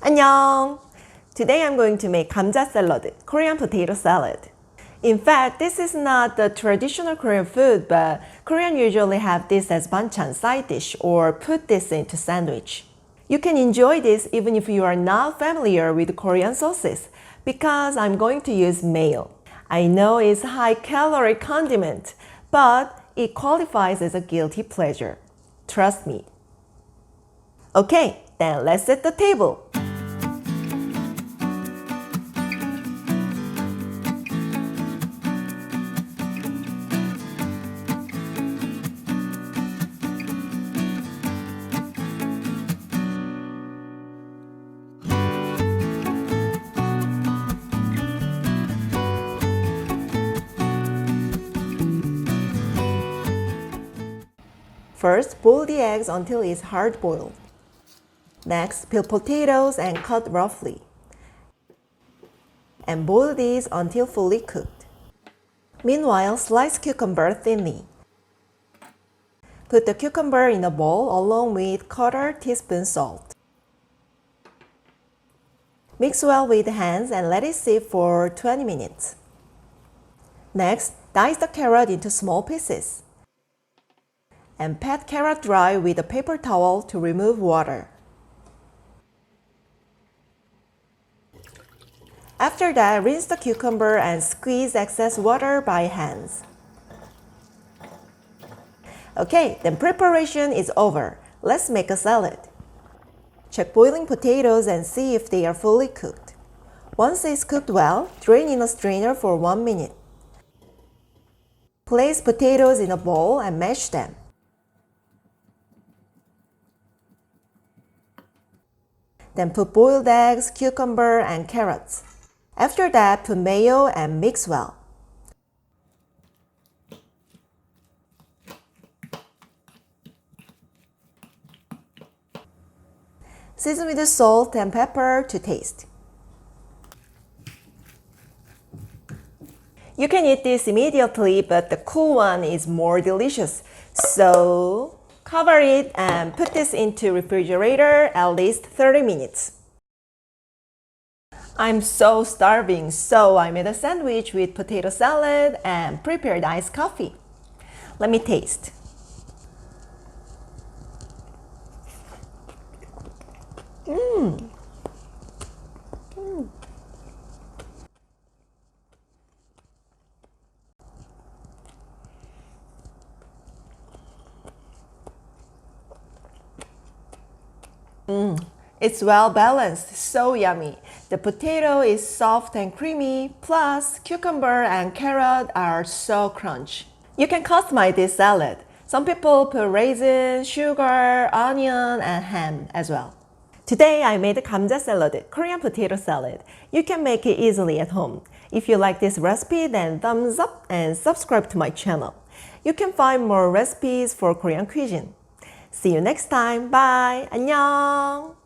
안녕! Today I'm going to make 감자샐러드, Korean potato salad. In fact, this is not the traditional Korean food, but Korean usually have this as banchan side dish or put this into sandwich. You can enjoy this even if you are not familiar with Korean sauces, because I'm going to use mayo. I know it's high-calorie condiment, but it qualifies as a guilty pleasure. Trust me. Okay, then let's set the table. First, boil the eggs until it's hard-boiled. Next, peel potatoes and cut roughly. And boil these until fully cooked. Meanwhile, slice cucumber thinly. Put the cucumber in a bowl along with 1/4 teaspoon salt. Mix well with hands and let it sit for 20 minutes. Next, dice the carrot into small pieces. And pat carrot dry with a paper towel to remove water. After that, rinse the cucumber and squeeze excess water by hands. Okay, then preparation is over. Let's make a salad. Check boiling potatoes and see if they are fully cooked. Once it's cooked well, drain in a strainer for 1 minute. Place potatoes in a bowl and mash them. Then put boiled eggs, cucumber, and carrots. After that, put mayo and mix well. Season with salt and pepper to taste. You can eat this immediately, but the cool one is more delicious. So, cover it and put this into refrigerator at least 30 minutes. I'm so starving, so I made a sandwich with potato salad and prepared iced coffee. Let me taste. It's well balanced, so yummy. The potato is soft and creamy, plus cucumber and carrot are so crunchy. You can customize this salad. Some people put raisins, sugar, onion, and ham as well. Today I made 감자샐러드, Korean potato salad. You can make it easily at home. If you like this recipe, then thumbs up and subscribe to my channel. You can find more recipes for Korean cuisine. See you next time. Bye. 안녕.